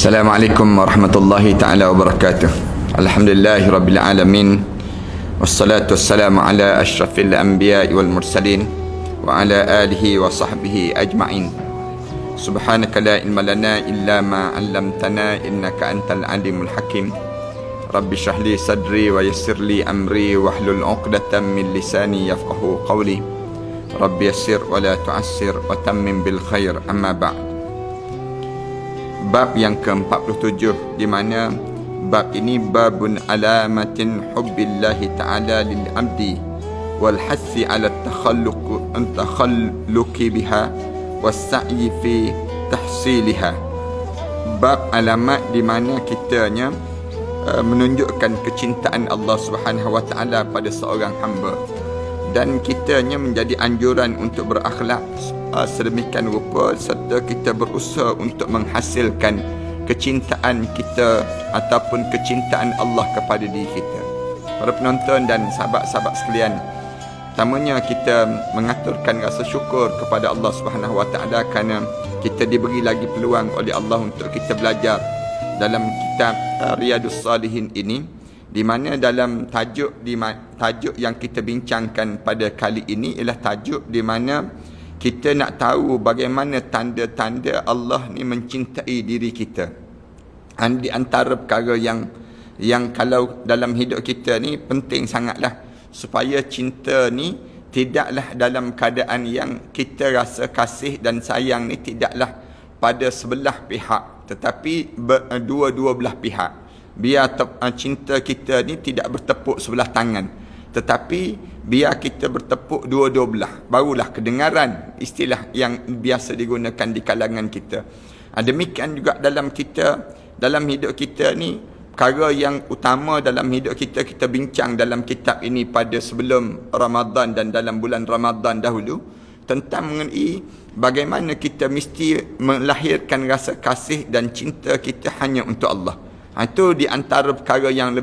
Assalamualaikum warahmatullahi taala wabarakatuh. Alhamdulillahirabbil alamin. Wassalatu wassalamu ala asyrafil anbiya'i wal mursalin wa ala alihi wa sahbihi ajma'in. Subhanaka la ilma lana illa ma 'allamtana innaka antal alimul hakim. Rabbi shrah li sadri wa yassir li amri wahlul 'uqdatam min lisani yafqahu qawli. Rabbi yassir wa la tu'assir wa tammim bil khair, amma ba'd. Bab yang ke-47, di mana bab ini babun alamatin hubbillahi ta'ala lil abdi wal hassi ala takhalluqi biha was sa'yi fi tahsiliha. Bab alamat di mana kitanya menunjukkan kecintaan Allah Subhanahu wa taala pada seorang hamba, dan kitanya menjadi anjuran untuk berakhlak sedemikian rupa, serta kita berusaha untuk menghasilkan kecintaan kita ataupun kecintaan Allah kepada diri kita. Para penonton dan sahabat-sahabat sekalian, pertamanya kita mengaturkan rasa syukur kepada Allah Subhanahu wa taala kerana kita diberi lagi peluang oleh Allah untuk kita belajar dalam kitab Riyadhus Salihin ini, di mana dalam tajuk yang kita bincangkan pada kali ini ialah tajuk di mana kita nak tahu bagaimana tanda-tanda Allah ni mencintai diri kita. Di antara perkara yang kalau dalam hidup kita ni penting sangatlah, supaya cinta ni tidaklah dalam keadaan yang kita rasa kasih dan sayang ni tidaklah pada sebelah pihak, tetapi dua-dua belah pihak. Biar cinta kita ni tidak bertepuk sebelah tangan, tetapi biar kita bertepuk dua-dua belah, barulah kedengaran, istilah yang biasa digunakan di kalangan kita. Demikian juga dalam hidup kita ni, perkara yang utama dalam hidup kita bincang dalam kitab ini pada sebelum Ramadan dan dalam bulan Ramadan dahulu, tentang mengenai bagaimana kita mesti melahirkan rasa kasih dan cinta kita hanya untuk Allah. Itu di antara perkara yang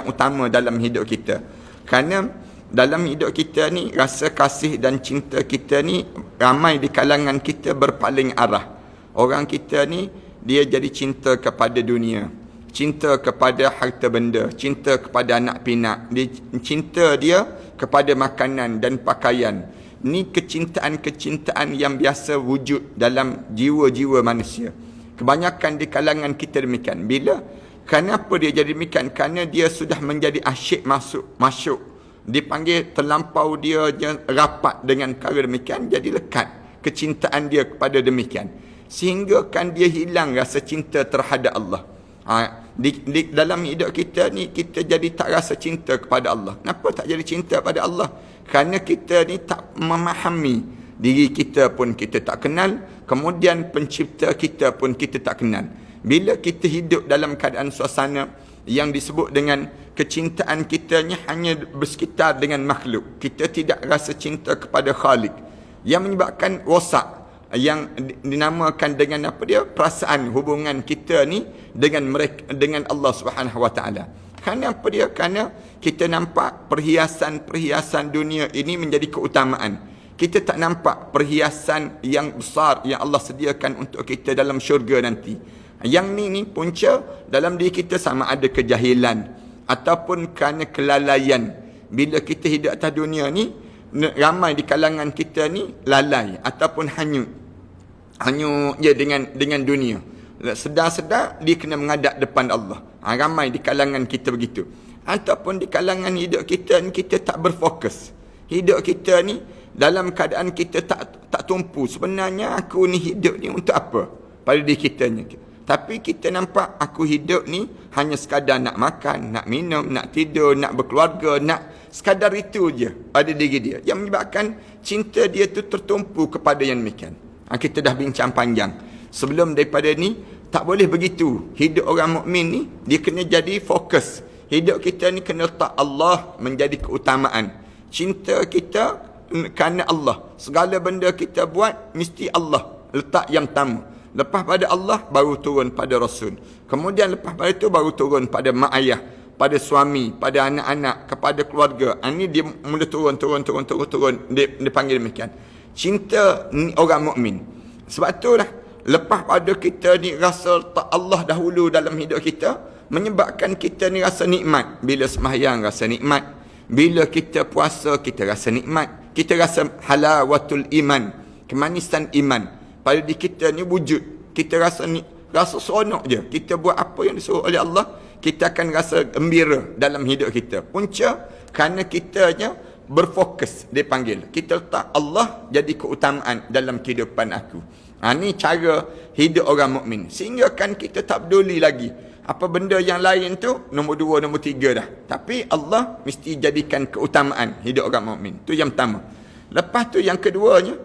utama dalam hidup kita. Kerana dalam hidup kita ni, rasa kasih dan cinta kita ni ramai di kalangan kita berpaling arah. Orang kita ni dia jadi cinta kepada dunia, cinta kepada harta benda, cinta kepada anak pinak, cinta dia kepada makanan dan pakaian. Ni kecintaan yang biasa wujud dalam jiwa-jiwa manusia. Kebanyakan di kalangan kita demikian. Kenapa dia jadi demikian? Kerana dia sudah menjadi asyik masuk. Dipanggil terlampau dia rapat dengan perkara demikian, jadi lekat kecintaan dia kepada demikian, sehingga kan dia hilang rasa cinta terhadap Allah. Dalam hidup kita ni, kita jadi tak rasa cinta kepada Allah. Kenapa tak jadi cinta pada Allah? Kerana kita ni tak memahami diri kita pun kita tak kenal, kemudian pencipta kita pun kita tak kenal. Bila kita hidup dalam keadaan suasana yang disebut dengan kecintaan kitanya hanya bersekitar dengan makhluk, kita tidak rasa cinta kepada Khalik, yang menyebabkan rosak, yang dinamakan dengan perasaan hubungan kita ni dengan Allah Subhanahu wa taala. Kerana apa dia? Kerana kita nampak perhiasan dunia ini menjadi keutamaan. Kita tak nampak perhiasan yang besar yang Allah sediakan untuk kita dalam syurga nanti. Yang ni punca dalam diri kita, sama ada kejahilan ataupun kerana kelalaian. Bila kita hidup atas dunia ni, ramai di kalangan kita ni lalai ataupun hanyut je dengan dunia. Sedar-sedar dia kena menghadap depan Allah. Ramai di kalangan kita begitu. Ataupun di kalangan hidup kita ni, kita tak berfokus. Hidup kita ni dalam keadaan kita tak tumpu. Sebenarnya aku ni hidup ni untuk apa? Pada diri kita ni. Tapi kita nampak aku hidup ni hanya sekadar nak makan, nak minum, nak tidur, nak berkeluarga, nak sekadar itu je pada diri dia. Yang menyebabkan cinta dia tu tertumpu kepada yang demikian. Kita dah bincang panjang. Sebelum daripada ni, tak boleh begitu. Hidup orang mukmin ni, dia kena jadi fokus. Hidup kita ni kena letak Allah menjadi keutamaan. Cinta kita kerana Allah. Segala benda kita buat, mesti Allah letak yang pertama. Lepas pada Allah, baru turun pada Rasul. Kemudian lepas pada itu, baru turun pada mak ayah, pada suami, pada anak-anak, kepada keluarga. Ini dia mula turun. Dia panggil demikian. Cinta orang mukmin. Sebab itulah lepas pada kita ni rasa tak Allah dahulu dalam hidup kita, menyebabkan kita ni rasa nikmat. Bila sembahyang rasa nikmat, bila kita puasa kita rasa nikmat, kita rasa halawatul iman, kemanisan iman pada diri kita ni wujud. Kita rasa seronok je. Kita buat apa yang disuruh oleh Allah, kita akan rasa gembira dalam hidup kita. Punca kerana kitanya berfokus, dia panggil. Kita letak Allah jadi keutamaan dalam kehidupan aku. Ni cara hidup orang mukmin. Sehingga kan kita tak peduli lagi apa benda yang lain tu nombor 2, nombor 3 dah. Tapi Allah mesti jadikan keutamaan hidup orang mukmin. Tu yang pertama. Lepas tu yang keduanya,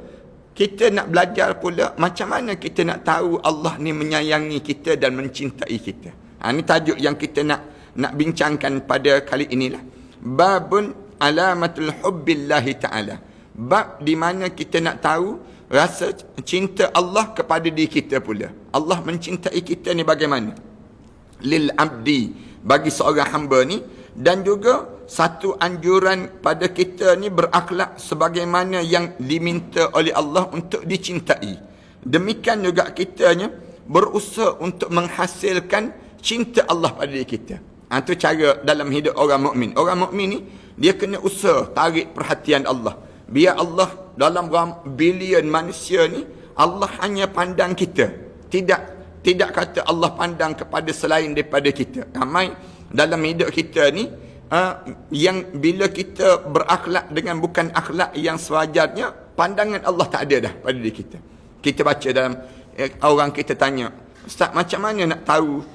kita nak belajar pula macam mana kita nak tahu Allah ni menyayangi kita dan mencintai kita. Ni tajuk yang kita nak bincangkan pada kali inilah. Babun alamatul hubbillahi ta'ala. Bab di mana kita nak tahu rasa cinta Allah kepada diri kita pula. Allah mencintai kita ni bagaimana? Lil abdi, bagi seorang hamba ni, dan juga satu anjuran pada kita ni berakhlak sebagaimana yang diminta oleh Allah untuk dicintai. Demikian juga kitanya berusaha untuk menghasilkan cinta Allah pada diri kita. Itu cara dalam hidup orang mukmin. Orang mukmin ni dia kena usaha tarik perhatian Allah. Biar Allah dalam bilion manusia ni, Allah hanya pandang kita. Tidak kata Allah pandang kepada selain daripada kita. Ramai dalam hidup kita ni yang bila kita berakhlak dengan bukan akhlak yang sewajarnya, pandangan Allah tak ada dah pada diri kita. Kita baca dalam orang kita tanya, Ustaz, macam mana nak tahu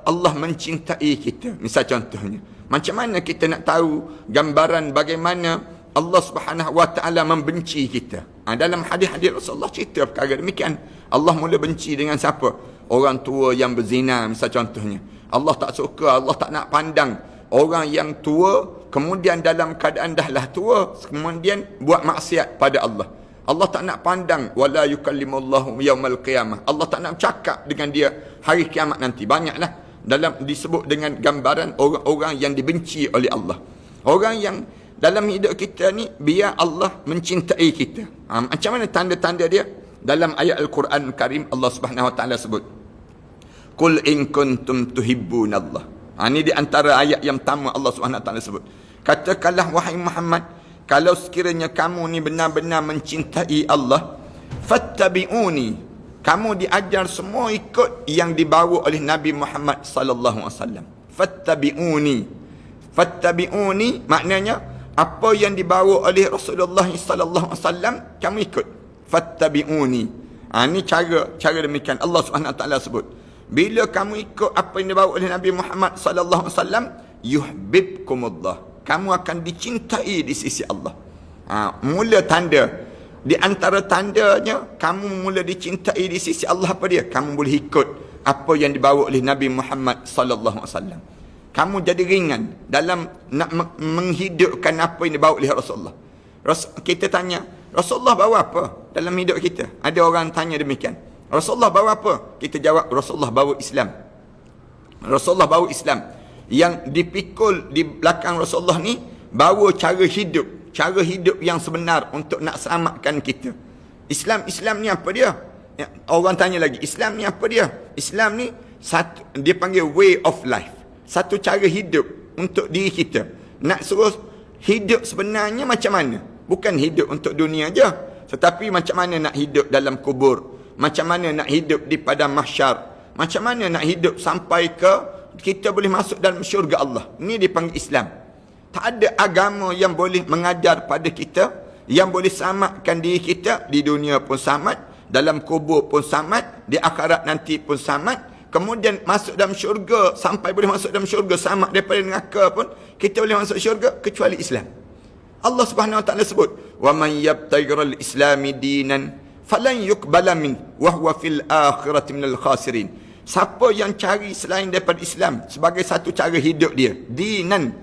Allah mencintai kita? Misal contohnya, macam mana kita nak tahu gambaran bagaimana Allah Subhanahu wa taala membenci kita? Dalam hadis-hadis Rasulullah cerita perkara demikian. Allah mula benci dengan siapa? Orang tua yang berzina, misal contohnya. Allah tak suka, Allah tak nak pandang orang yang tua kemudian dalam keadaan dahlah tua kemudian buat maksiat pada Allah. Allah tak nak pandang wala yukallimullahu yaumal qiyamah. Allah tak nak cakap dengan dia hari kiamat nanti. Banyaklah dalam disebut dengan gambaran orang-orang yang dibenci oleh Allah. Orang yang dalam hidup kita ni biar Allah mencintai kita. Macam mana tanda-tanda dia? Dalam ayat Al-Quran Karim Allah Subhanahu wa taala sebut, "Qul in kuntum tuhibbunallah." Ini di antara ayat yang pertama Allah Subhanahu wa taala sebut. Katakanlah wahai Muhammad, kalau sekiranya kamu ni benar-benar mencintai Allah, fattabi'uni. Kamu diajar semua ikut yang dibawa oleh Nabi Muhammad sallallahu alaihi wasallam. Fattabi'uni. Fattabi'uni maknanya apa yang dibawa oleh Rasulullah sallallahu alaihi wasallam kamu ikut. Fattabi'uni. Ini cara demikian Allah Subhanahu wa taala sebut. Bila kamu ikut apa yang dibawa oleh Nabi Muhammad sallallahu alaihi wasallam, yuhibbukumullah. Kamu akan dicintai di sisi Allah. Mula tanda di antara tandanya kamu mula dicintai di sisi Allah apa dia? Kamu boleh ikut apa yang dibawa oleh Nabi Muhammad sallallahu alaihi wasallam. Kamu jadi ringan dalam nak menghidupkan apa yang dibawa oleh Rasulullah. Kita tanya, Rasulullah bawa apa dalam hidup kita? Ada orang tanya demikian. Rasulullah bawa apa? Kita jawab, Rasulullah bawa Islam. Rasulullah bawa Islam. Yang dipikul di belakang Rasulullah ni, bawa cara hidup yang sebenar untuk nak selamatkan kita. Islam ni apa dia? Orang tanya lagi, Islam ni apa dia? Islam ni satu, dia panggil way of life. Satu cara hidup untuk diri kita. Nak suruh hidup sebenarnya macam mana? Bukan hidup untuk dunia je, tetapi macam mana nak hidup dalam kubur, macam mana nak hidup di padang mahsyar, macam mana nak hidup sampai ke kita boleh masuk dalam syurga Allah. Ini dipanggil Islam. Tak ada agama yang boleh mengajar pada kita, yang boleh selamatkan diri kita di dunia pun selamat, dalam kubur pun selamat, di akhirat nanti pun selamat, kemudian masuk dalam syurga, sampai boleh masuk dalam syurga, selamat daripada neraka pun kita boleh masuk syurga, kecuali Islam. Allah Subhanahu wa taala sebut, "Wa man yabtaghiral islami dinan falan yuqbala min wa huwa fil akhirati minal khasirin." Siapa yang cari selain daripada Islam sebagai satu cara hidup dia, dinan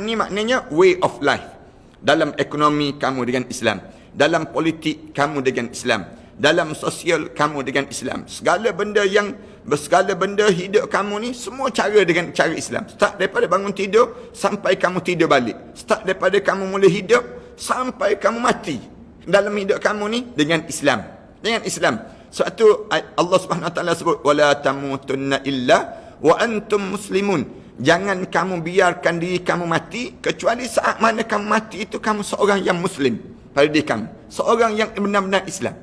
ni maknanya way of life. Dalam ekonomi kamu dengan Islam, dalam politik kamu dengan Islam, dalam sosial kamu dengan Islam. Segala benda hidup kamu ni semua cara dengan cara Islam. Start daripada bangun tidur sampai kamu tidur balik. Start daripada kamu mula hidup sampai kamu mati. Dalam hidup kamu ni dengan Islam. Dengan Islam. Sebab tu Allah Subhanahu Wa Taala sebut wala tamutunna illa wa antum muslimun. Jangan kamu biarkan diri kamu mati kecuali saat mana kamu mati itu kamu seorang yang muslim pada diri kamu, seorang yang benar-benar Islam.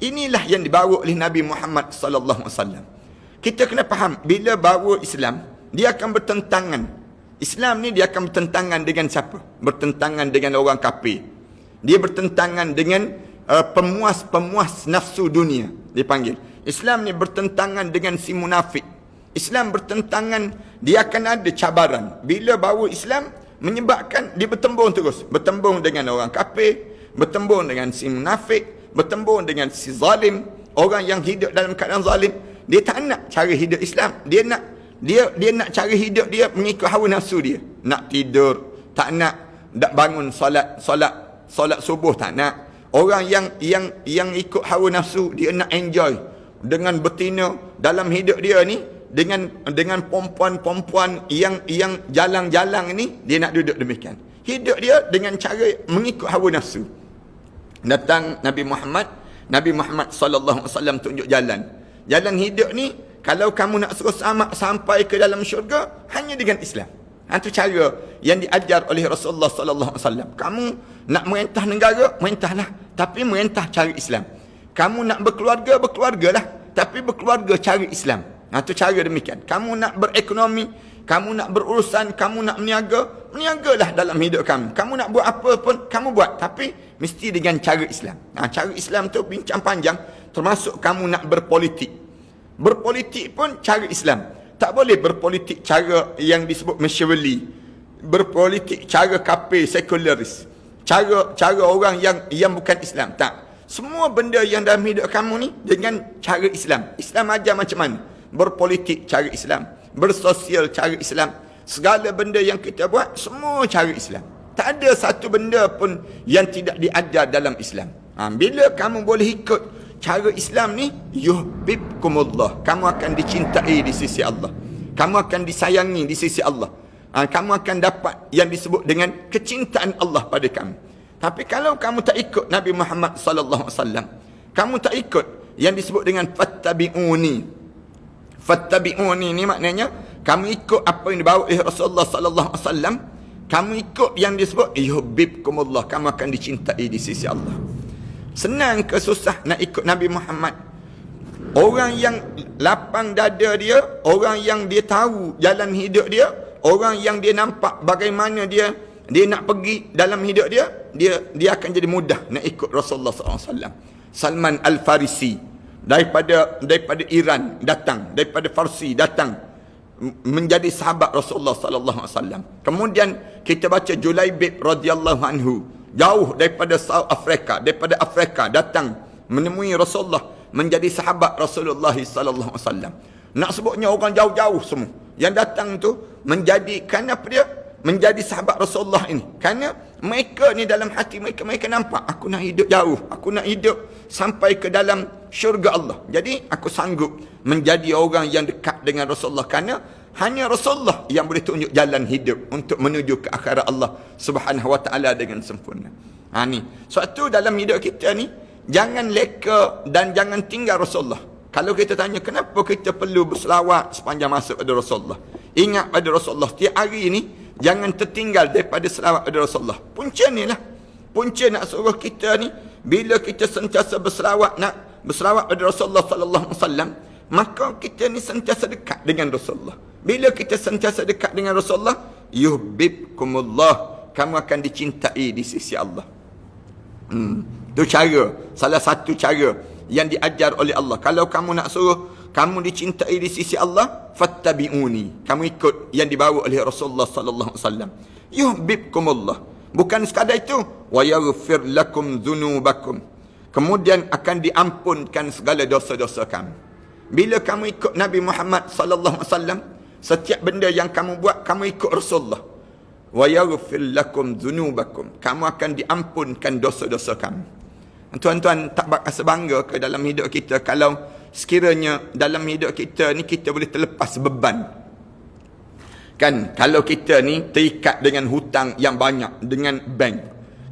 Inilah yang dibawa oleh Nabi Muhammad sallallahu alaihi wasallam. Kita kena faham bila bawa Islam, dia akan bertentangan. Islam ni dia akan bertentangan dengan siapa? Bertentangan dengan orang kafir. Dia bertentangan dengan pemuas-pemuas nafsu dunia, dipanggil. Islam ni bertentangan dengan si munafik. Islam bertentangan, dia akan ada cabaran. Bila bawa Islam, menyebabkan dia bertembung terus. Bertembung dengan orang kafir, bertembung dengan si munafik, bertembung dengan si zalim, orang yang hidup dalam keadaan zalim. Dia tak nak cara hidup Islam. Dia nak cara hidup dia mengikut hawa nafsu dia. Nak tidur, tak nak bangun solat subuh, tak nak. Orang yang ikut hawa nafsu, dia nak enjoy dengan betina dalam hidup dia ni, dengan perempuan-perempuan yang jalang-jalang ni, dia nak duduk demikian. Hidup dia dengan cara mengikut hawa nafsu. Datang Nabi Muhammad sallallahu alaihi wasallam tunjuk jalan. Jalan hidup ni, kalau kamu nak terus sampai ke dalam syurga, hanya dengan Islam. Itu cara yang diajar oleh Rasulullah sallallahu alaihi wasallam. Kamu nak merentah negara, merentahlah, tapi merentah cara Islam. Kamu nak berkeluargalah, tapi berkeluarga cara Islam. Itu cara demikian. Kamu nak berekonomi, kamu nak berurusan, kamu nak meniagalah dalam hidup kamu. Kamu nak buat apa pun, kamu buat, tapi mesti dengan cara Islam. Cara Islam tu bincang panjang, termasuk kamu nak berpolitik. Berpolitik pun cara Islam. Tak boleh berpolitik cara yang disebut Machiavelli. Berpolitik cara kafir, sekularis. Cara orang yang bukan Islam. Tak. Semua benda yang dalam hidup kamu ni dengan cara Islam. Islam ajar macam mana? Berpolitik cara Islam. Bersosial cara Islam. Segala benda yang kita buat, semua cara Islam. Tak ada satu benda pun yang tidak diajar dalam Islam. Bila kamu boleh ikut cara Islam ni, yuhibbukumullah, kamu akan dicintai di sisi Allah, kamu akan disayangi di sisi Allah, kamu akan dapat yang disebut dengan kecintaan Allah pada kamu. Tapi kalau kamu tak ikut Nabi Muhammad sallallahu alaihi wasallam, kamu tak ikut yang disebut dengan fattabi'uni ni maknanya kamu ikut apa yang dibawa oleh Rasulullah sallallahu alaihi wasallam, kamu ikut yang disebut yuhibbukumullah, kamu akan dicintai di sisi Allah. Senang ke susah nak ikut Nabi Muhammad? Orang yang lapang dada dia, orang yang dia tahu jalan hidup dia, orang yang dia nampak bagaimana dia nak pergi dalam hidup dia akan jadi mudah nak ikut Rasulullah SAW. Salman Al-Farisi daripada Iran datang, daripada Farsi datang menjadi sahabat Rasulullah SAW. Kemudian kita baca Julaibib radhiyallahu anhu, jauh daripada South Africa, daripada Afrika datang menemui Rasulullah, menjadi sahabat Rasulullah sallallahu alaihi wasallam. Nak sebutnya orang jauh-jauh semua yang datang tu menjadi, kerana apa dia menjadi sahabat Rasulullah ini? Kerana mereka ni dalam hati mereka nampak, aku nak hidup jauh, aku nak hidup sampai ke dalam syurga Allah. Jadi aku sanggup menjadi orang yang dekat dengan Rasulullah, kerana hanya Rasulullah yang boleh tunjuk jalan hidup untuk menuju ke akhirat Allah Subhanahu wa taala dengan sempurna. Ni. Sebab tu dalam hidup kita ni, jangan leka dan jangan tinggal Rasulullah. Kalau kita tanya kenapa kita perlu berselawat sepanjang masa pada Rasulullah, ingat pada Rasulullah setiap hari ni, jangan tertinggal daripada selawat pada Rasulullah. Punca ni lah. Punca nak suruh kita ni, bila kita sentiasa berselawat pada Rasulullah sallallahu alaihi wasallam, maka kita ni sentiasa dekat dengan Rasulullah. Bila kita sentiasa dekat dengan Rasulullah, yuhibbukumullah, kamu akan dicintai di sisi Allah. Itu cara, salah satu cara yang diajar oleh Allah. Kalau kamu nak suruh kamu dicintai di sisi Allah, fattabi'uni, kamu ikut yang dibawa oleh Rasulullah sallallahu alaihi wasallam. Yuhibbukumullah. Bukan sekadar itu, wa yaghfir lakum dzunubakum, kemudian akan diampunkan segala dosa-dosa kamu. Bila kamu ikut Nabi Muhammad sallallahu alaihi wasallam, setiap benda yang kamu buat, kamu ikut Rasulullah. Wa yaghfir lakum dzunubakum, kamu akan diampunkan dosa-dosa kamu. Tuan-tuan, tak rasa bangga ke dalam hidup kita kalau sekiranya dalam hidup kita ni kita boleh terlepas beban? Kan, kalau kita ni terikat dengan hutang yang banyak dengan bank,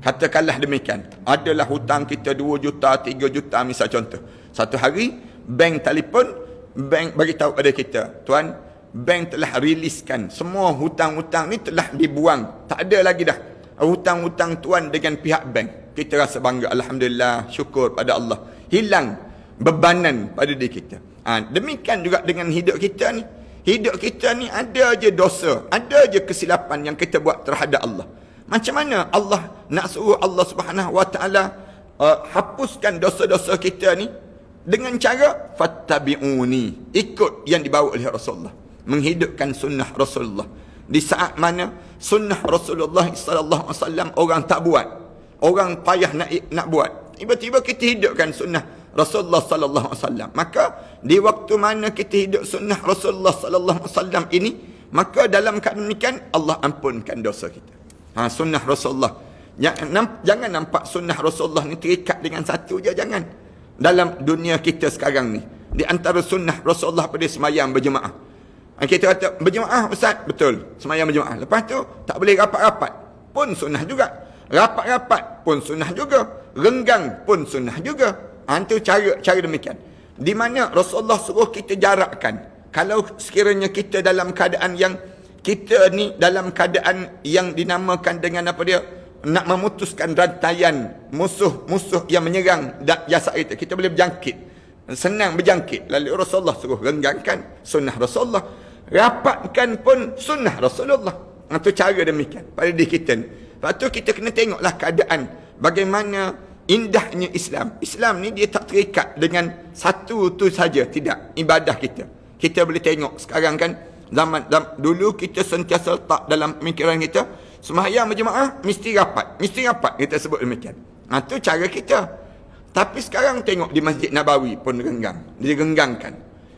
katakanlah demikian, adalah hutang kita 2 juta, 3 juta misal contoh. Satu hari, bank telefon, bank bagi tahu pada kita, tuan, bank telah riliskan semua hutang-hutang ni telah dibuang. Tak ada lagi dah hutang-hutang tuan dengan pihak bank. Kita rasa bangga, alhamdulillah, syukur pada Allah. Hilang bebanan pada diri kita. Demikian juga dengan hidup kita ni. Hidup kita ni ada je dosa, ada je kesilapan yang kita buat terhadap Allah. Macam mana Allah nak suruh Allah Subhanahu Wa Taala hapuskan dosa-dosa kita ni? Dengan cara fattabi'uni, ikut yang dibawa oleh Rasulullah, menghidupkan sunnah Rasulullah. Di saat mana sunnah Rasulullah sallallahu alaihi wasallam orang tak buat, orang payah nak buat, tiba-tiba kita hidupkan sunnah Rasulullah sallallahu alaihi wasallam. Maka di waktu mana kita hidup sunnah Rasulullah sallallahu alaihi wasallam ini, maka dalam keadaan demikian Allah ampunkan dosa kita. Sunnah Rasulullah. Jangan nampak sunnah Rasulullah ni terikat dengan satu je, jangan. Dalam dunia kita sekarang ni, di antara sunnah Rasulullah pada semayang berjemaah. Kita kata berjemaah ustaz, betul, semayang berjemaah. Lepas tu tak boleh rapat-rapat, pun sunnah juga. Rapat-rapat pun sunnah juga. Renggang pun sunnah juga. Itu cara demikian. Di mana Rasulullah suruh kita jarakkan. Kalau sekiranya kita dalam keadaan yang kita ni dalam keadaan yang dinamakan dengan apa dia, nak memutuskan rantaian musuh-musuh yang menyerang jasad kita, kita boleh berjangkit, senang berjangkit. Lalu Rasulullah suruh renggangkan sunnah Rasulullah, rapatkan pun sunnah Rasulullah. Itu cara demikian pada diri kita ni. Lepas tu kita kena tengoklah keadaan bagaimana indahnya Islam. Islam ni dia tak terikat dengan satu tu saja, tidak. Ibadah kita boleh tengok sekarang kan, zaman dulu kita sentiasa letak dalam pemikiran kita, sembahyang berjemaah mesti rapat kita sebut demikian. Itu cara kita. Tapi sekarang tengok di Masjid Nabawi pun direnggangkan.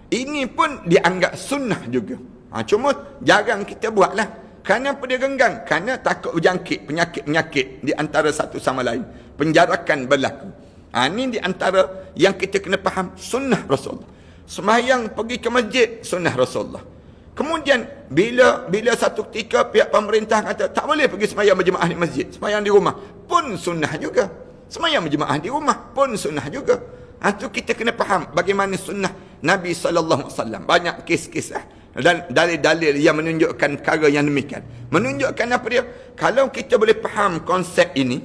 Ini pun dianggap sunnah juga. Cuma jarang kita buatlah. Kenapa dia renggang? Kerana takut berjangkit penyakit-penyakit di antara satu sama lain. Penjarakan berlaku. Ini di antara yang kita kena faham sunnah Rasulullah. Sembahyang pergi ke masjid, sunnah Rasulullah. Kemudian bila satu ketika pihak pemerintah kata tak boleh pergi sembahyang berjemaah di masjid, sembahyang di rumah, pun sunnah juga. Sembahyang berjemaah di rumah pun sunnah juga. Itu kita kena faham bagaimana sunnah Nabi sallallahu alaihi wasallam. Banyak kes-kes dan dalil-dalil yang menunjukkan perkara yang demikian. Menunjukkan apa dia? Kalau kita boleh faham konsep ini,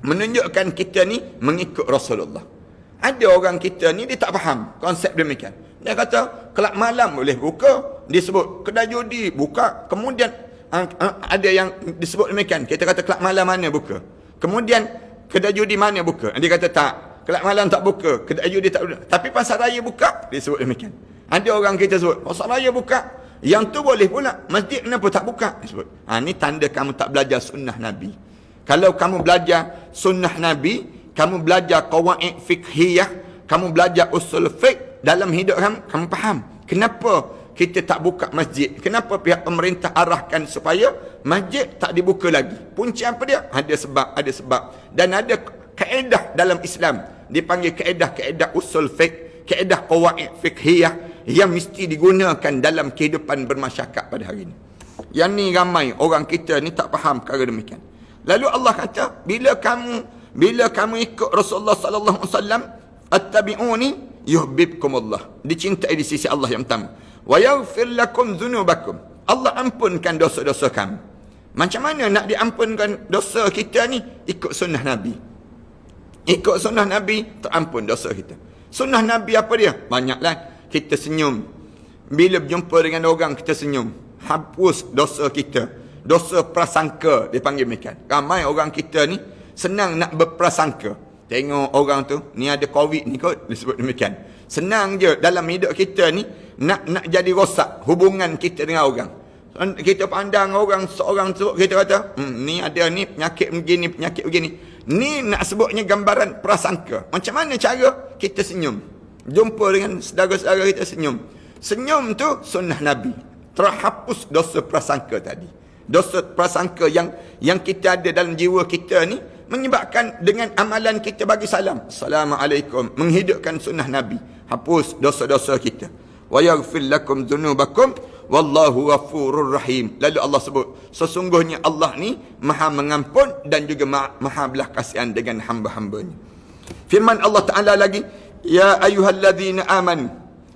menunjukkan kita ni mengikut Rasulullah. Ada orang kita ni dia tak faham konsep demikian. Dia kata kelab malam boleh buka, disebut kedai judi buka. Kemudian ada yang disebut demikian. Kita kata kelab malam mana buka, kemudian kedai judi mana buka. Dia kata tak, kelab malam tak buka, kedai judi tak buka, tapi pasar raya buka, disebut demikian. Ada orang kita sebut pasar raya buka, yang tu boleh pula, masjid kenapa tak buka, disebut. Ni tanda kamu tak belajar sunnah Nabi. Kalau kamu belajar sunnah Nabi, kamu belajar qawaid fiqhiyah, kamu belajar usul fiqh dalam hidup kamu faham kenapa kita tak buka masjid, kenapa pihak pemerintah arahkan supaya masjid tak dibuka lagi. Punca apa dia? Ada sebab. Dan ada kaedah dalam Islam, dipanggil kaedah usul fiqh, kaedah qawaid fiqhiyah yang mesti digunakan dalam kehidupan bermasyarakat pada hari ini. Yang ni ramai orang kita ni tak faham perkara demikian. Lalu Allah kata, bila kamu ikut Rasulullah sallallahu alaihi wasallam, attabi'uni yuhibbukumullah, dicintai di sisi Allah yang pertama, wa yaghfir lakum dzunubakum, Allah ampunkan dosa-dosa kamu. Macam mana nak diampunkan dosa kita ni? Ikut sunnah Nabi. Ikut sunnah Nabi, terampun dosa kita. Sunnah Nabi apa dia? Banyaklah. Kita senyum, bila berjumpa dengan orang kita senyum, hapus dosa kita. Dosa prasangka dipanggil demikian. Ramai orang kita ni senang nak berprasangka. Tengok orang tu, ni ada COVID ni kot, disebut demikian. Senang je dalam hidup kita ni nak jadi rosak hubungan kita dengan orang. Kita pandang orang seorang tu, kita kata, ni ada ni penyakit begini. Ni nak sebutnya gambaran prasangka. Macam mana cara kita senyum? Jumpa dengan saudara-saudara kita senyum. Senyum tu sunnah Nabi. Terhapus dosa prasangka tadi. Dosa prasangka yang kita ada dalam jiwa kita ni menyebabkan dengan amalan kita bagi salam, Assalamualaikum, menghidupkan sunnah Nabi, hapus dosa-dosa kita. Wa yaghfir lakum dzunubakum wallahu ghafurur rahim. Lalu Allah sebut, sesungguhnya Allah ni Maha mengampun dan juga Maha belas kasihan dengan hamba-hambanya. Firman Allah Taala lagi, Ya ayyuhalladzina amanu,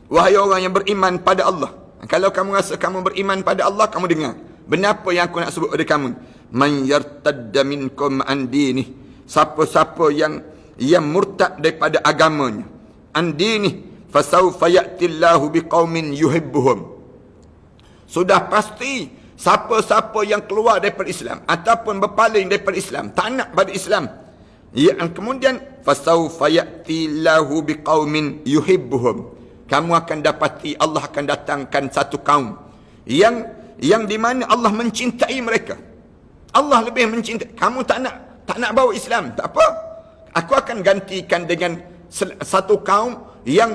wahai orang yang beriman pada Allah. Kalau kamu rasa kamu beriman pada Allah, kamu dengar. Benar apa yang aku nak sebut pada kamu? Man yartadda minkum an dinih. Siapa-siapa yang murtad daripada agamanya. An dinih, fasawfa ya'tillahu biqaumin yuhibbuhum. Sudah pasti siapa-siapa yang keluar daripada Islam ataupun berpaling daripada Islam, tak nak pada Islam, yang kemudian fasawfa ya'tillahu biqaumin yuhibbuhum, kamu akan dapati Allah akan datangkan satu kaum yang di mana Allah mencintai mereka. Allah lebih mencintai. Kamu tak nak bawa Islam, tak apa, aku akan gantikan dengan satu kaum yang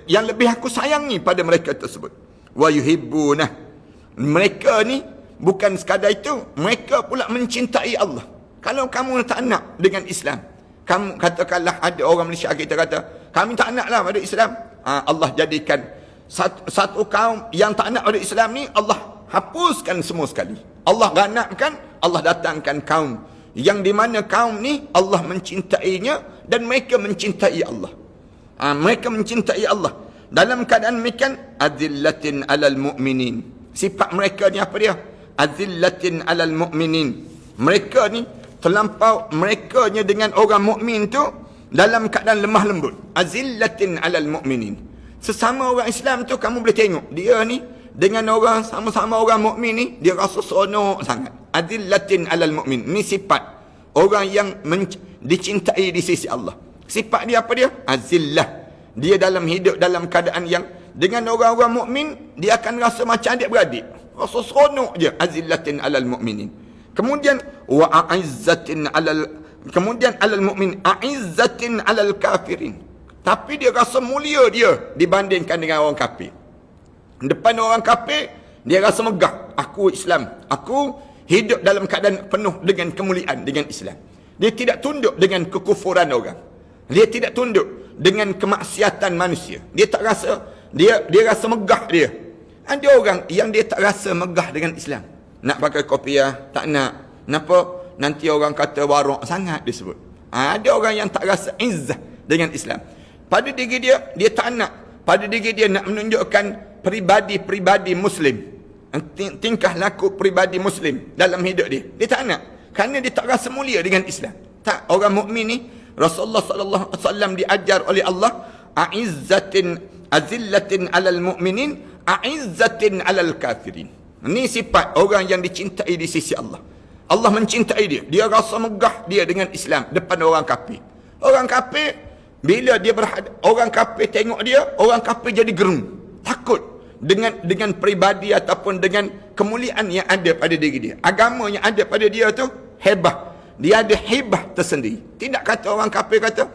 lebih aku sayangi pada mereka tersebut. Wa yuhibbunah, mereka ni bukan sekadar itu, mereka pula mencintai Allah. Kalau kamu tak nak dengan Islam, kamu katakanlah ada orang Malaysia kita kata, kami tak naklah pada Islam, Allah jadikan satu kaum yang tak nak pada Islam ni, Allah hapuskan semua sekali. Allah ganapkan, Allah datangkan kaum yang di mana kaum ni Allah mencintainya dan mereka mencintai Allah. Mereka mencintai Allah. Dalam keadaan demikian, azillatin alal mu'minin. Sifat mereka ni apa dia? Azillatin alal mu'minin. Mereka ni terlampau, mereka nya dengan orang mukmin tu dalam keadaan lemah lembut. Azillatin alal mu'minin. Sesama orang Islam tu kamu boleh tengok dia ni dengan orang sama-sama orang mukmin ni, dia rasa seronok sangat. Azillatin alal mu'min. Ni sifat orang yang dicintai di sisi Allah. Sifat dia apa dia? Azillah. Dia dalam hidup dalam keadaan yang dengan orang-orang mukmin, dia akan rasa macam adik-beradik. Rasa seronok je. Azillatin alal mu'minin. Kemudian wa a'izzatin alal, kemudian alal mu'min, a'izzatin alal kafirin. Tapi dia rasa mulia dia dibandingkan dengan orang kafir. Depan orang kafir, dia rasa megah. Aku Islam. Aku hidup dalam keadaan penuh dengan kemuliaan dengan Islam. Dia tidak tunduk dengan kekufuran orang. Dia tidak tunduk dengan kemaksiatan manusia. Dia tak rasa, dia rasa megah dia. Ada orang yang dia tak rasa megah dengan Islam. Nak pakai kopiah, tak nak. Kenapa? Nanti orang kata warak sangat dia sebut. Ada orang yang tak rasa izzah dengan Islam. Pada diri dia, dia tak nak. Pada diri dia nak menunjukkan pribadi-pribadi Muslim. Tingkah laku pribadi Muslim dalam hidup dia. Dia tak nak. Kerana dia tak rasa mulia dengan Islam. Tak, orang mukmin ni, Rasulullah sallallahu alaihi wasallam diajar oleh Allah, azillatin alal mu'minin, a'izzatin alal kafirin. Ini sifat orang yang dicintai di sisi Allah. Allah mencintai dia. Dia rasa megah dia dengan Islam depan orang kafir. Orang kafir, bila dia orang kafir tengok dia, orang kafir jadi gerung, takut dengan pribadi ataupun dengan kemuliaan yang ada pada diri dia. Agama yang ada pada dia tu hebah. Dia ada hibah tersendiri. Tidak kata orang kafir kata,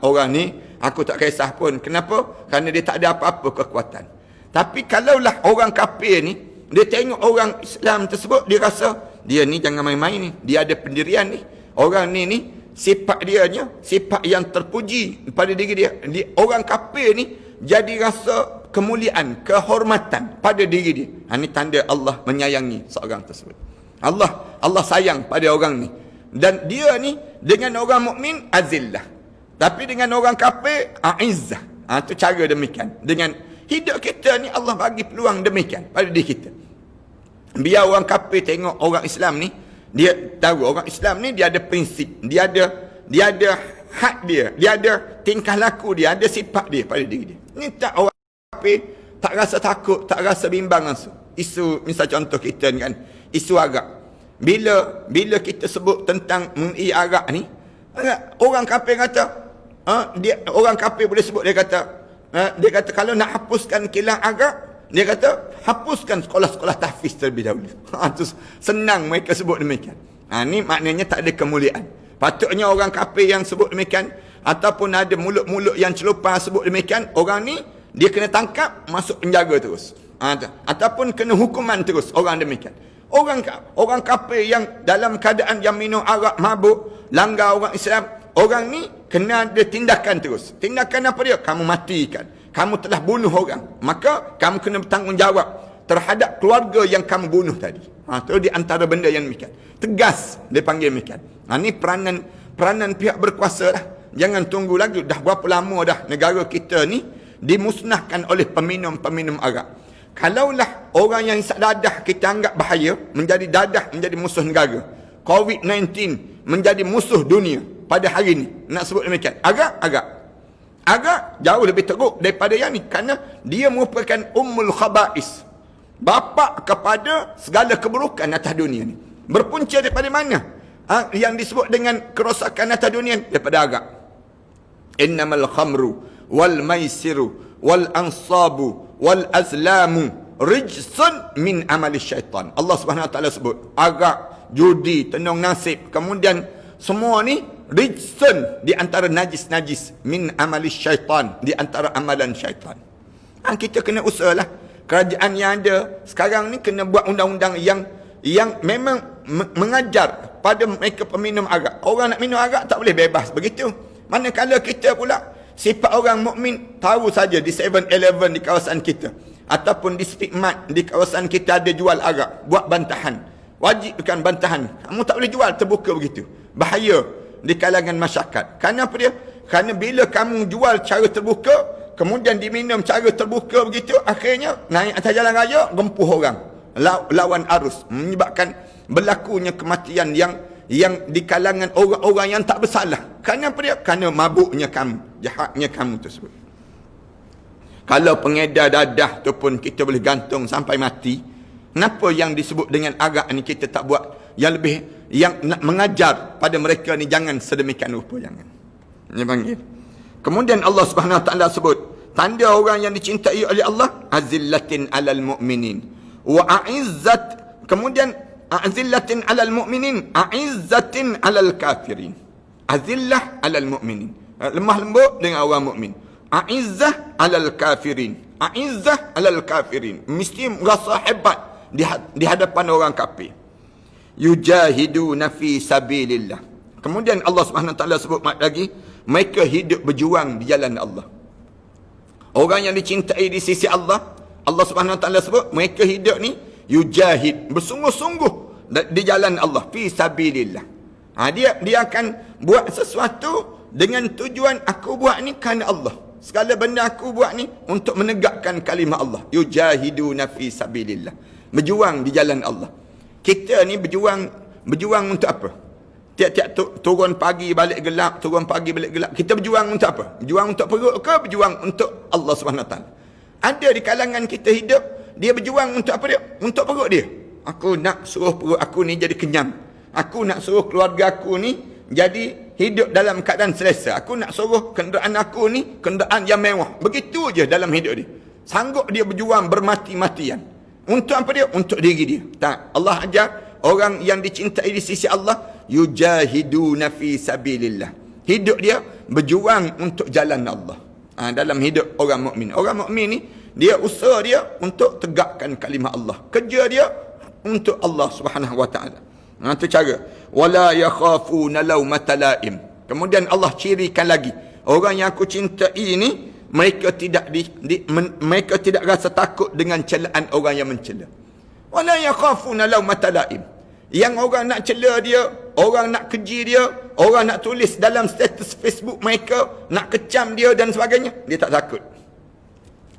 orang ni aku tak kisah pun. Kenapa? Kerana dia tak ada apa-apa kekuatan. Tapi kalaulah orang kafir ni, dia tengok orang Islam tersebut, dia rasa dia ni jangan main-main ni. Dia ada pendirian ni. Orang ni sifat dia nya sifat yang terpuji pada diri dia. Orang kafir ni jadi rasa kemuliaan, kehormatan pada diri dia. Ini tanda Allah menyayangi seorang tersebut. Allah sayang pada orang ni. Dan dia ni dengan orang mukmin azillah. Tapi dengan orang kafir a'izzah. Itu cara demikian. Dengan hidup kita ni Allah bagi peluang demikian pada diri kita. Biar orang kafir tengok orang Islam ni, dia tahu orang Islam ni dia ada prinsip, dia ada hak dia ada tingkah laku dia, ada sifat dia pada diri dia. Ni tak orang kafir tak rasa takut, tak rasa bimbang langsung. Isu misal contoh kita ni kan, isu arak. Bila kita sebut tentang mengi arak ni, orang kafir kata, orang kafir boleh sebut, dia kata kalau nak hapuskan kilang arak, dia kata hapuskan sekolah-sekolah tahfiz terlebih dahulu. Terus senang mereka sebut demikian. Ni maknanya tak ada kemuliaan. Patutnya orang kafir yang sebut demikian, ataupun ada mulut-mulut yang celupar sebut demikian, orang ni dia kena tangkap, masuk penjara terus. Ataupun kena hukuman terus orang demikian. Orang kafir yang dalam keadaan yang minum arak, mabuk, langgar orang Islam, orang ni kena ada tindakan terus. Tindakan apa dia? Kamu matikan. Kamu telah bunuh orang. Maka kamu kena bertanggungjawab terhadap keluarga yang kamu bunuh tadi. Itu di antara benda yang demikian. Tegas dia panggil demikian. Ini peranan pihak berkuasa lah. Jangan tunggu lagi. Dah berapa lama dah negara kita ni dimusnahkan oleh peminum-peminum arak. Kalaulah orang yang isap dadah kita anggap bahaya, menjadi dadah menjadi musuh negara. COVID-19 menjadi musuh dunia pada hari ini. Nak sebut demikian. Arak jauh lebih teruk daripada yang ni. Kerana dia merupakan ummul khaba'is. Bapa kepada segala keburukan atas dunia ni. Berpunca daripada mana? Yang disebut dengan kerosakan atas dunia daripada arak. Innamal khamru wal maisiru wal ansabu wal azlamu rijsun min amali syaitan. Allah Subhanahu Wa Taala sebut arak, judi, tenung nasib, kemudian semua ni rijsun, di antara najis-najis, min amali syaitan, di antara amalan syaitan. Kita kena usahalah. Kerajaan yang ada sekarang ni kena buat undang-undang yang memang mengajar pada mereka peminum arak. Orang nak minum arak tak boleh bebas begitu. Manakala kita pula sifat orang mukmin tahu saja di 7-Eleven di kawasan kita ataupun di Speedmart di kawasan kita ada jual arak, buat bantahan. Wajibkan bantahan. Kamu tak boleh jual terbuka begitu. Bahaya di kalangan masyarakat. Kerana apa dia? Kerana bila kamu jual cara terbuka, kemudian diminum cara terbuka begitu, akhirnya naik atas jalan raya, gempuh orang. Lawan arus. Menyebabkan berlakunya kematian yang di kalangan orang-orang yang tak bersalah. Kerana apa dia? Kerana mabuknya kamu, jahatnya kamu tersebut. Kalau pengedar dadah tu pun kita boleh gantung sampai mati, kenapa yang disebut dengan arak ni kita tak buat yang lebih, yang nak mengajar pada mereka ni jangan sedemikian rupa, jangan. Ini panggil. Kemudian Allah Subhanahu Wa Taala sebut tanda orang yang dicintai oleh Allah, azillatin alal mu'minin wa a'izzat, kemudian azillatin alal mu'minin a'izzatin alal kafirin. Azillah alal mu'minin, lemah lembut dengan orang mukmin. A'izzah alal kafirin, a'izzah alal kafirin, mesti rasa hebat di hadapan orang kafir. Yujahiduna fi sabilillah. Kemudian Allah Subhanahu Wa Taala sebut lagi, mereka hidup berjuang di jalan Allah. Orang yang dicintai di sisi Allah, Allah Subhanahu Wa Taala sebut mereka hidup ni yujahid, bersungguh-sungguh di jalan Allah, fi sabilillah. Dia akan buat sesuatu dengan tujuan, aku buat ni kerana Allah. Segala benda aku buat ni untuk menegakkan kalimah Allah. Yujahiduna fi sabilillah. Berjuang di jalan Allah. Kita ni berjuang untuk apa? Tiap-tiap turun pagi balik gelap, turun pagi balik gelap. Kita berjuang untuk apa? Berjuang untuk perut ke berjuang untuk Allah Subhanahu Wa Taala? Ada di kalangan kita hidup, dia berjuang untuk apa dia? Untuk perut dia. Aku nak suruh perut aku ni jadi kenyang. Aku nak suruh keluarga aku ni jadi hidup dalam keadaan selesa. Aku nak suruh kenderaan aku ni kenderaan yang mewah. Begitu je dalam hidup dia. Sanggup dia berjuang bermati-matian. Untuk apa dia? Untuk diri dia. Tak. Allah ajar orang yang dicintai di sisi Allah, yujahiduna fi sabilillah. Hidup dia berjuang untuk jalan Allah. Dalam hidup orang mukmin. Orang mukmin ni dia usaha dia untuk tegakkan kalimah Allah. Kerja dia untuk Allah Subhanahu Wa Taala. Itu cara. Wala yakhafuna laumata laim. Kemudian Allah cirikan lagi, orang yang aku cintai ni mereka tidak mereka tidak rasa takut dengan celaan orang yang mencela. Wala yakhafuna laumata laim. Yang orang nak cela dia, orang nak keji dia, orang nak tulis dalam status Facebook mereka, nak kecam dia dan sebagainya, dia tak takut.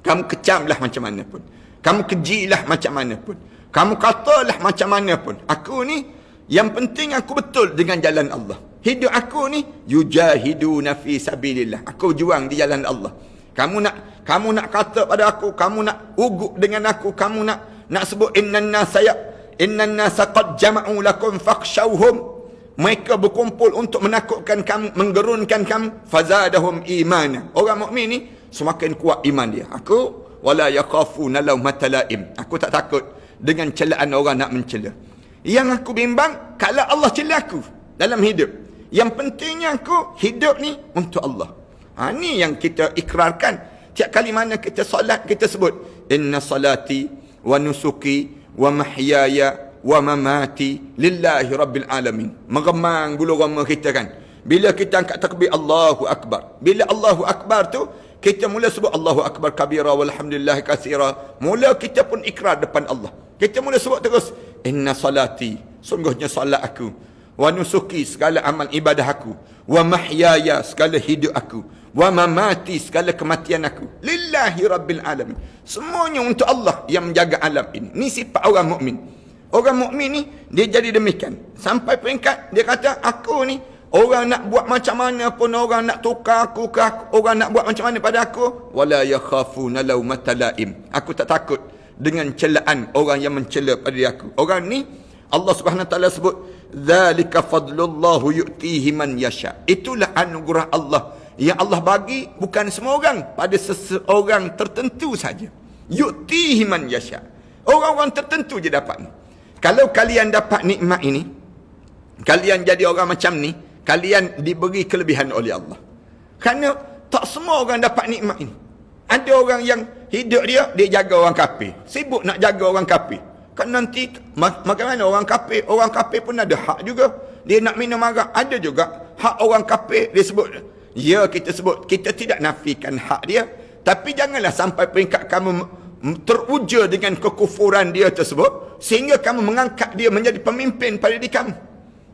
Kamu kecamlah macam mana pun, kamu kejilah macam mana pun, kamu katalah macam mana pun, aku ni yang penting aku betul dengan jalan Allah. Hidup aku ni yujahiduna fi sabilillah. Aku berjuang di jalan Allah. Kamu nak kata pada aku, kamu nak ugut dengan aku, kamu nak sebut innan nasa qad jama'u lakum fakhshawhum. Mereka berkumpul untuk menakutkan kamu, menggerunkan kamu. Fazadahum imana. Orang mukmin ni semakin kuat iman dia. Aku wala yakhafuna laumata laim. Aku tak takut dengan celaan orang nak mencela. Yang aku bimbang kalau Allah cela aku dalam hidup. Yang pentingnya aku hidup ni untuk Allah. Ni yang kita ikrarkan. Tiap kali mana kita solat, kita sebut inna salati wa nusuki wa mahyaya wa mamati lillahi rabbil alamin. Mengemang bulu roma kita kan. Bila kita angkat takbir Allahu Akbar. Bila Allahu Akbar tu kita mula sebut Allahu Akbar kabira walhamdulillah katsira. Mula kita pun ikrar depan Allah. Kita mula sebut terus inna salati, sungguhnya salat aku, wa nusuki, segala amal ibadah aku, wa mahyaya, segala hidup aku, wa mamati, segala kematian aku, lillahi rabbil alamin. Semuanya untuk Allah yang menjaga alam ini. Ni sifat orang mukmin. Orang mukmin ni dia jadi demikian. Sampai peringkat dia kata, aku ni orang nak buat macam mana pun, orang nak tukar aku ke aku, orang nak buat macam mana pada aku, wala yakhafuna laumata laim. Aku tak takut dengan celaan orang yang mencela pada aku. Orang ni Allah Subhanahu Wa Taala sebut, zalika fadlullahu yu'tihi man yasha. Itulah anugerah Allah yang Allah bagi bukan semua orang, pada seseorang tertentu saja. Yu'tihi man yasha. Orang-orang tertentu je dapat ni. Kalau kalian dapat nikmat ini, kalian jadi orang macam ni, kalian diberi kelebihan oleh Allah. Kerana tak semua orang dapat nikmat ini. Ada orang yang hidup dia jaga orang kafir. Sibuk nak jaga orang kafir. Kan nanti, bagaimana orang kafir? Orang kafir pun ada hak juga. Dia nak minum arak, ada juga hak orang kafir dia sebut. Ya, kita sebut, kita tidak nafikan hak dia. Tapi janganlah sampai peringkat kamu teruja dengan kekufuran dia tersebut, sehingga kamu mengangkat dia menjadi pemimpin pada diri kamu.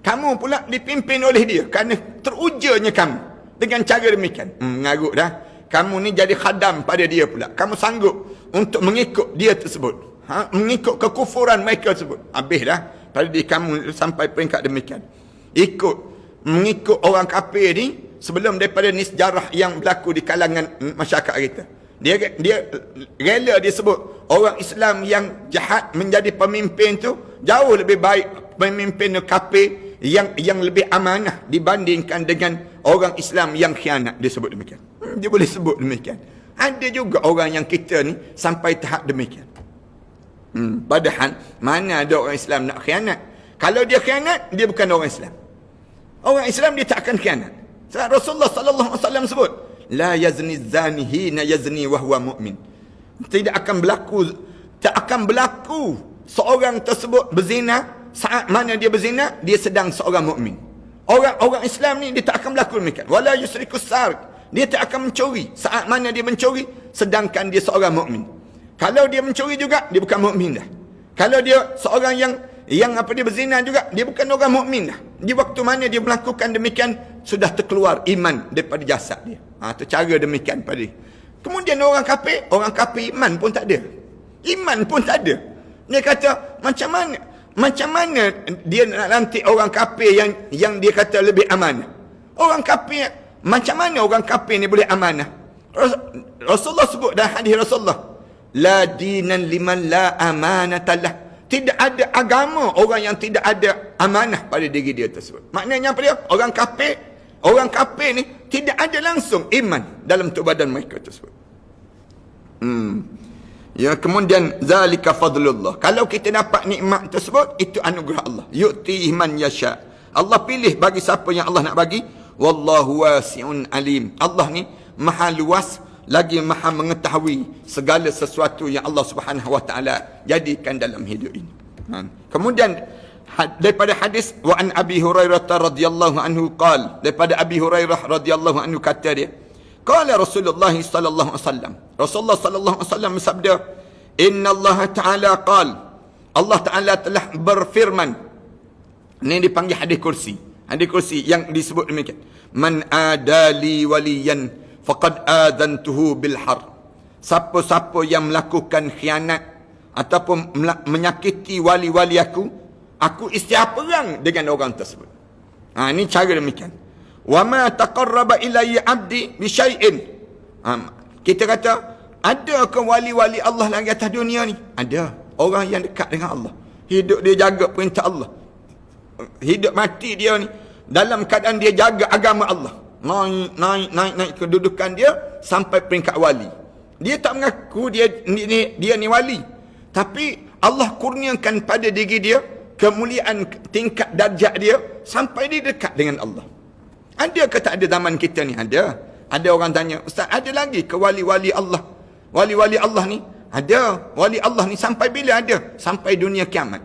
Kamu pula dipimpin oleh dia kerana terujanya kamu dengan cara demikian. Mengarut dah. Kamu ni jadi khadam pada dia pula. Kamu sanggup untuk mengikut dia tersebut. Mengikut kekufuran mereka tersebut. Habis dah pada diri kamu sampai peringkat demikian. Mengikut orang kafir ni, sebelum daripada ni sejarah yang berlaku di kalangan masyarakat kita. Dia rela dia sebut orang Islam yang jahat menjadi pemimpin tu jauh lebih baik pemimpin kafir yang lebih amanah dibandingkan dengan orang Islam yang khianat. Dia sebut demikian. Dia boleh sebut demikian. Ada juga orang yang kita ni sampai tahap demikian. Padahal mana ada orang Islam nak khianat? Kalau dia khianat, dia bukan orang Islam. Orang Islam dia tak akan khianat. Rasulullah sallallahu alaihi wasallam sebut, la yazni zani hina yazni wa huwa mu'min. Tak akan berlaku seorang tersebut berzina saat mana dia berzina, dia sedang seorang mukmin. Orang Islam ni dia tak akan berlaku demikian. Wala yusrikus sarq. Dia tak akan mencuri saat mana dia mencuri sedangkan dia seorang mukmin. Kalau dia mencuri juga, dia bukan mukmin dah. Kalau dia seorang yang dia berzina juga, dia bukan orang mukmin dah. Di waktu mana dia melakukan demikian, sudah terkeluar iman daripada jasad dia. Itu cara demikian pada dia. Kemudian orang kafir iman pun tak ada. Iman pun tak ada. Dia kata, macam mana dia nak lantik orang kafir yang dia kata lebih amanah? Orang kafir, macam mana orang kafir ni boleh amanah? Rasulullah sebut dalam hadis Rasulullah, la dinan liman la amanata lah. Tidak ada agama orang yang tidak ada amanah pada diri dia tersebut. Maknanya apa dia? Orang kafir ni tidak ada langsung iman dalam tubuh badan mereka tersebut. Ya, kemudian zalika fadlullah. Kalau kita dapat nikmat tersebut, itu anugerah Allah. Yu'tihi man yasha. Allah pilih bagi siapa yang Allah nak bagi. Wallahu wasi'un alim. Allah ni maha luas lagi maha mengetahui segala sesuatu yang Allah Subhanahu Wa Taala jadikan dalam hidup ini. Kemudian daripada hadis wa an Abi Hurairah radhiyallahu anhu qala, daripada Abi Hurairah radhiyallahu anhu kata dia, qala Rasulullah sallallahu alaihi wasallam, Rasulullah sallallahu alaihi wasallam bersabda, inna Allah Taala qala, Allah Taala telah berfirman. Ini dipanggil hadis kursi. Hadis kursi yang disebut demikian, man adali waliyan faqad adantuhu bil har. Siapa-siapa yang melakukan khianat ataupun menyakiti wali-wali aku isytihar perang dengan orang tersebut. Ini cara demikian. Wa ma taqarraba ilayya 'abdi bi syai'in. Kita kata, ada ke wali-wali Allah lagi atas dunia ni? Ada. Orang yang dekat dengan Allah. Hidup dia jaga perintah Allah. Hidup mati dia ni dalam keadaan dia jaga agama Allah. Naik kedudukan dia sampai peringkat wali. Dia tak mengaku dia ni wali, tapi Allah kurniakan pada diri dia kemuliaan tingkat darjat dia sampai dia dekat dengan Allah. Ada ke tak ada zaman kita ni? Ada orang tanya, ustaz, ada lagi ke wali-wali Allah? Wali-wali Allah ni ada. Wali Allah ni sampai bila ada? Sampai dunia kiamat.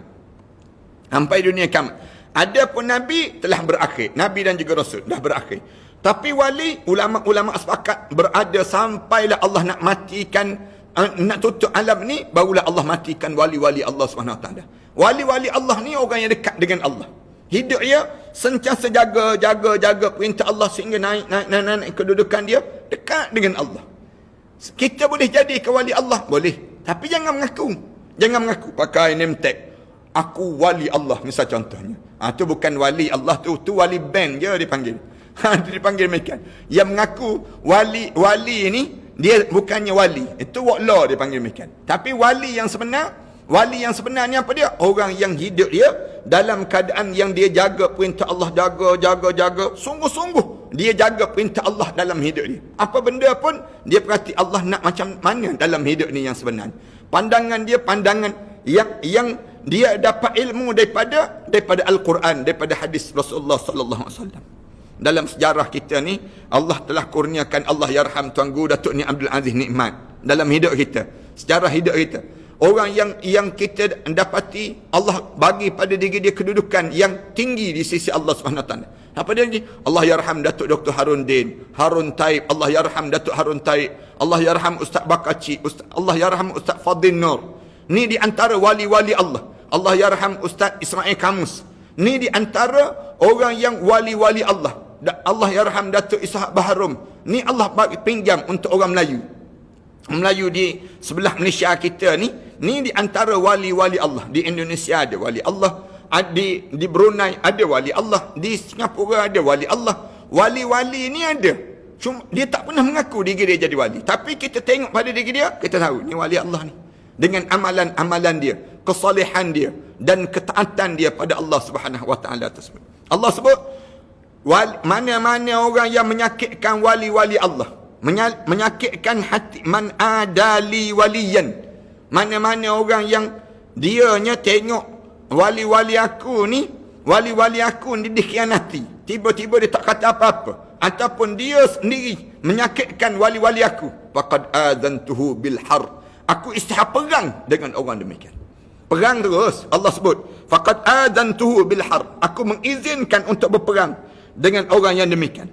Sampai dunia kiamat. Adapun Nabi telah berakhir. Nabi dan juga Rasul dah berakhir. Tapi wali, ulama-ulama sepakat berada sampailah Allah nak matikan, nak tutup alam ni, barulah Allah matikan wali-wali Allah SWT. Wali-wali Allah ni orang yang dekat dengan Allah. Hidup dia sentiasa jaga perintah Allah sehingga naik kedudukan dia dekat dengan Allah. Kita boleh jadi ke wali Allah, boleh. Tapi jangan mengaku. Jangan mengaku pakai name tag. Aku wali Allah, misal contohnya. Tu bukan wali Allah tu wali band je dipanggil. Dia dipanggil mereka. Yang mengaku wali ni dia bukannya wali. Itu wallah dia panggil mereka. Tapi wali yang sebenar ni apa dia? Orang yang hidup dia dalam keadaan yang dia jaga perintah Allah, jaga sungguh-sungguh dia jaga perintah Allah dalam hidup dia. Apa benda pun dia perhati Allah nak macam mana dalam hidup ni yang sebenar. Pandangan dia pandangan yang dia dapat ilmu daripada Al-Quran, daripada hadis Rasulullah sallallahu alaihi wasallam. Dalam sejarah kita ni Allah telah kurniakan, Allah yarham Tuan Guru Datuk Ni Abdul Aziz nikmat dalam hidup kita, sejarah hidup kita. Orang yang kita dapati Allah bagi pada diri dia kedudukan yang tinggi di sisi Allah Subhanahu Wa Taala. Apa dia ni? Allah yarham Datuk Dr. Harun Taib, Allah yarham Datuk Harun Taib, Allah yarham Ustaz Bakaci, Allah yarham Ustaz Fadil Nur. Ni di antara wali-wali Allah. Allah yarham Ustaz Ismail Kamus. Ni di antara orang yang wali-wali Allah. Allah yarham Datuk Ishak Baharum. Ni Allah bagi pinjam untuk orang Melayu di sebelah Malaysia kita ni di antara wali-wali Allah. Di Indonesia ada wali Allah, di Brunei ada wali Allah, di Singapura ada wali Allah. Wali-wali ni ada. Cuma dia tak pernah mengaku diri dia jadi wali. Tapi kita tengok pada diri dia, kita tahu ni wali Allah ni. Dengan amalan-amalan dia, kesalehan dia dan ketaatan dia pada Allah Subhanahu Wa Taala tersebut. Allah sebut mana-mana orang yang menyakitkan wali-wali Allah, menyakitkan hati, man adali waliyan, mana-mana orang yang dianya tengok wali-wali aku ni dikhianati, tiba-tiba dia tak kata apa-apa, ataupun dia sendiri menyakitkan wali-wali aku, faqad azantuhu bil harb, aku istihad perang dengan orang demikian. Perang terus. Allah sebut faqad azantuhu bil harb, aku mengizinkan untuk berperang dengan orang yang demikian.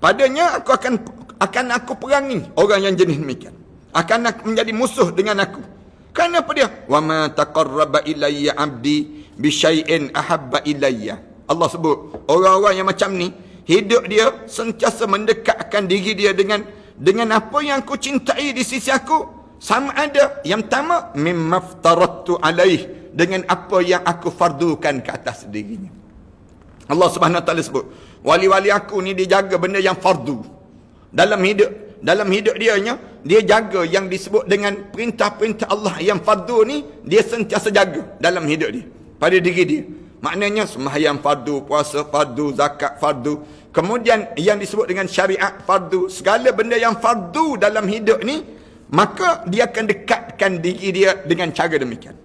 Padanya aku akan aku perangi orang yang jenis demikian. Akan menjadi musuh dengan aku. Kerana apa dia? Wa ma taqarraba ilayya 'abdi bi syai'in ahabba ilayya. Allah sebut orang-orang yang macam ni hidup dia sentiasa mendekatkan diri dia dengan apa yang aku cintai di sisi aku. Sama ada yang pertama mimmaftaratu alaih, dengan apa yang aku fardukan ke atas dirinya. Allah Subhanahu Wa Taala sebut wali-wali aku ni dia jaga benda yang fardu dalam hidup dia jaga yang disebut dengan perintah-perintah Allah yang fardu ni, dia sentiasa jaga dalam hidup dia pada diri dia. Maknanya sembahyang fardu, puasa fardu, zakat fardu, kemudian yang disebut dengan syariat fardu, segala benda yang fardu dalam hidup ni, maka dia akan dekatkan diri dia dengan cara demikian.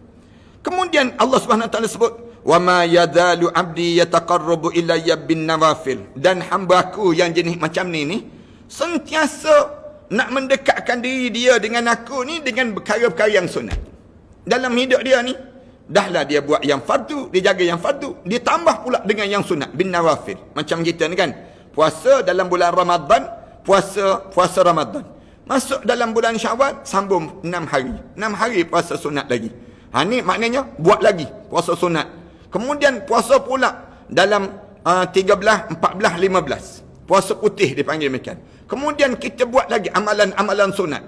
Kemudian Allah Subhanahu Wa Taala sebut wa ma yadalu abdi yataqarrabu ilayya bin nawafil, dan hamba aku yang jenis macam ni sentiasa nak mendekatkan diri dia dengan aku ni dengan perkara-perkara yang sunat. Dalam hidup dia ni dahlah dia buat yang fardu, dia jaga yang fardu, dia tambah pula dengan yang sunat bin nawafil. Macam kita ni kan, puasa dalam bulan Ramadan, puasa Ramadan. Masuk dalam bulan Syawal, sambung 6 hari. 6 hari puasa sunat lagi. Ni maknanya buat lagi puasa sunat. Kemudian puasa pula dalam 13, 14, 15. Puasa putih dipanggil macam. Kemudian kita buat lagi amalan-amalan sunat.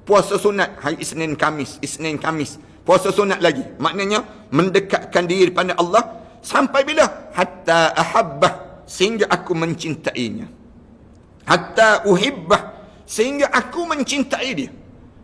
Puasa sunat hari Isnin Kamis. Puasa sunat lagi. Maknanya mendekatkan diri kepada Allah sampai bila? Hatta ahabbah, sehingga aku mencintainya. Hatta uhibbah, sehingga aku mencintai dia.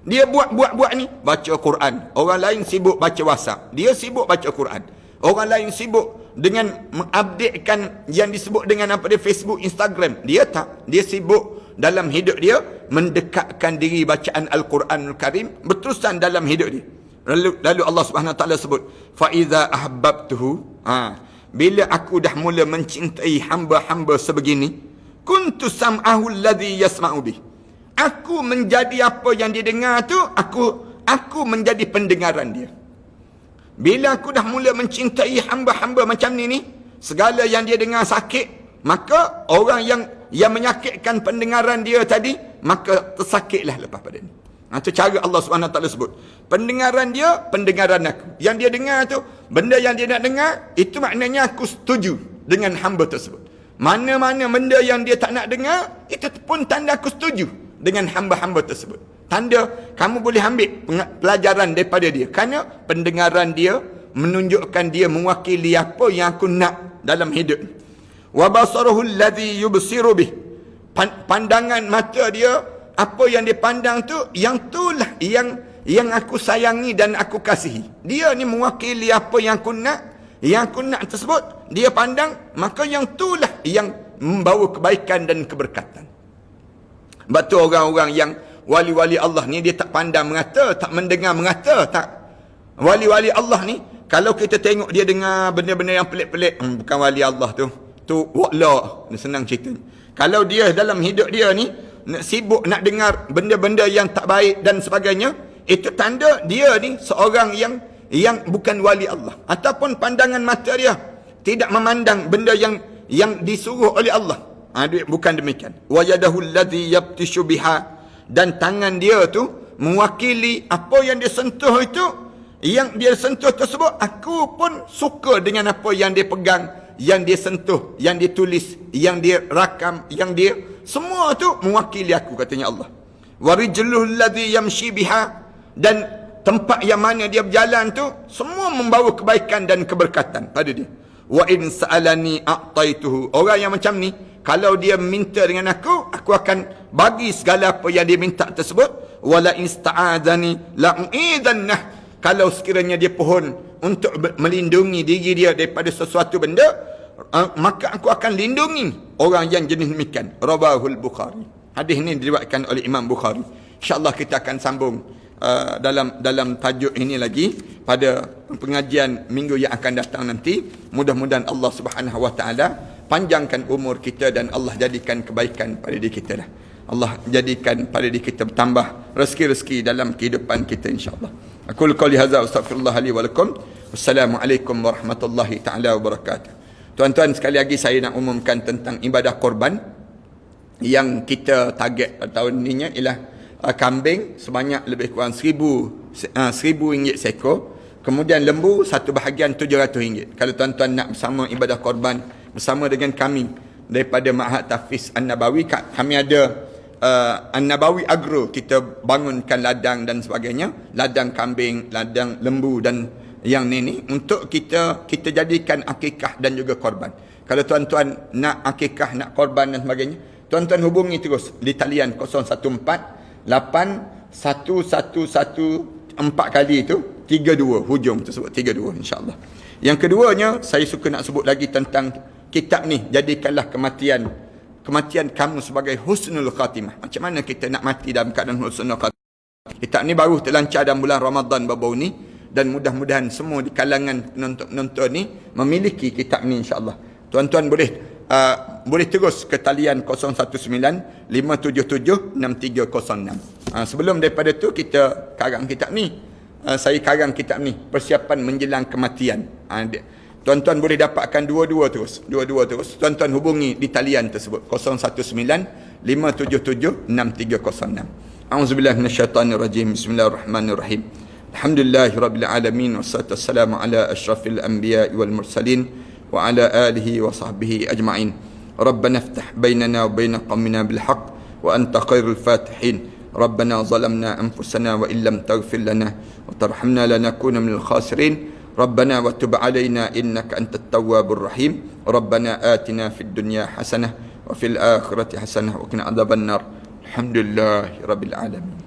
Dia buat ni, baca Quran. Orang lain sibuk baca WhatsApp, dia sibuk baca Quran. Orang lain sibuk dengan mengupdatekan yang disebut dengan apa dia, Facebook, Instagram. Dia tak. Dia sibuk dalam hidup dia mendekatkan diri bacaan Al-Quranul Karim berterusan dalam hidup dia. Lalu Allah Subhanahu Wa Taala sebut fa iza ahbabtuhu, bila aku dah mula mencintai hamba-hamba sebegini, kuntu sam'ahu alladhi yasma'u bih, aku menjadi apa yang dia dengar tu, aku menjadi pendengaran dia. Bila aku dah mula mencintai hamba-hamba macam ni, segala yang dia dengar sakit, maka orang yang menyakitkan pendengaran dia tadi, maka tersakitlah lepas pada ni. Itu cara Allah SWT sebut. Pendengaran dia, pendengaran aku. Yang dia dengar tu, benda yang dia nak dengar, itu maknanya aku setuju dengan hamba tersebut. Mana-mana benda yang dia tak nak dengar, itu pun tanda aku setuju dengan hamba-hamba tersebut. Tanda kamu boleh ambil pelajaran daripada dia. Kerana pendengaran dia menunjukkan dia mewakili apa yang aku nak dalam hidup. Wa basarahu alladhi yubsiru bih. Pandangan mata dia, apa yang dia pandang tu, yang itulah yang aku sayangi dan aku kasihi. Dia ni mewakili apa yang aku nak tersebut, dia pandang, maka yang itulah yang membawa kebaikan dan keberkatan. Sebab tu orang-orang yang wali-wali Allah ni, dia tak pandang mengata, tak mendengar mengata, tak. Wali-wali Allah ni, kalau kita tengok dia dengar benda-benda yang pelik-pelik, bukan wali Allah tu wala, senang cerita. Kalau dia dalam hidup dia ni sibuk nak dengar benda-benda yang tak baik dan sebagainya, itu tanda dia ni seorang yang bukan wali Allah. Ataupun pandangan mata dia tidak memandang benda yang disuruh oleh Allah. Bukan demikian. Wa yadahu alladhi yabtishu biha, dan tangan dia tu mewakili apa yang dia sentuh itu, yang dia sentuh tersebut, aku pun suka dengan apa yang dia pegang, yang dia sentuh, yang dia tulis, yang dia rakam, yang dia semua tu mewakili aku, katanya Allah. Wa rijluhu alladhi yamshi biha, dan tempat yang mana dia berjalan tu semua membawa kebaikan dan keberkatan pada dia. Wa in sa'alani a'taituhu. Orang yang macam ni, kalau dia minta dengan aku akan bagi segala apa yang dia minta tersebut. Wala ista'adani la'u'idannah. Kalau sekiranya dia pohon untuk melindungi diri dia daripada sesuatu benda, maka aku akan lindungi orang yang jenis demikian. Rawahul Bukhari. Hadis ini diriwayatkan oleh Imam Bukhari. InsyaAllah kita akan sambung dalam tajuk ini lagi pada pengajian minggu yang akan datang nanti. Mudah-mudahan Allah Subhanahu Wa Taala panjangkan umur kita dan Allah jadikan kebaikan pada diri kita dah. Allah jadikan pada diri kita bertambah rezeki-rezeki dalam kehidupan kita, insya-Allah. Aku qouli hadza astaghfirullah li wa lakum. Wassalamualaikum warahmatullahi taala wabarakatuh. Tuan-tuan, sekali lagi saya nak umumkan tentang ibadah korban yang kita target pada tahun ini ialah kambing sebanyak lebih kurang 1,000 ringgit seekor. Kemudian lembu satu bahagian RM700. Kalau tuan-tuan nak bersama ibadah korban bersama dengan kami daripada Ma'had Tahfiz An-Nabawi, kami ada An-Nabawi Agro, kita bangunkan ladang dan sebagainya, ladang kambing, ladang lembu dan yang ni untuk kita jadikan akikah dan juga korban. Kalau tuan-tuan nak akikah, nak korban dan sebagainya, tuan-tuan hubungi terus di talian 014 8111 4 kali itu 32, hujung tersebut 32, insya-Allah. Yang keduanya, saya suka nak sebut lagi tentang kitab ni, jadikanlah kematian kamu sebagai husnul khatimah. Macam mana kita nak mati dalam keadaan husnul khatimah? Kitab ni baru terlancar dalam bulan Ramadan baru ni, dan mudah-mudahan semua di kalangan penonton ni memiliki kitab ni, insya-Allah. Tuan-tuan boleh terus ke talian 019 577 6306. Sebelum daripada tu kita karang kitab ni. Saya karang kitab ni, persiapan menjelang kematian. Tuan-tuan boleh dapatkan dua-dua terus. Tuan-tuan hubungi di talian tersebut 019 577 6306. A'udzubillahi minasyaitonirrajim. Bismillahirrahmanirrahim. Alhamdulillahirabbil alamin, wassalatu wassalamu ala asyrafil anbiya'i wal mursalin wa ala alihi wa sahbihi ajma'in. Rabbana iftah bainana wa bain qaumina bil haqq wa anta khairul fatihin. Rabbana zalamna anfusana wa illam taghfir lana wa tarhamna lanakuna minal khasirin. Rabbana wa tub alaina innaka antat tawwabur rahim. Rabbana atina fid dunya hasanah wa fil akhirati hasanah wa qina adzabannar. Alhamdulillahirabbil alamin.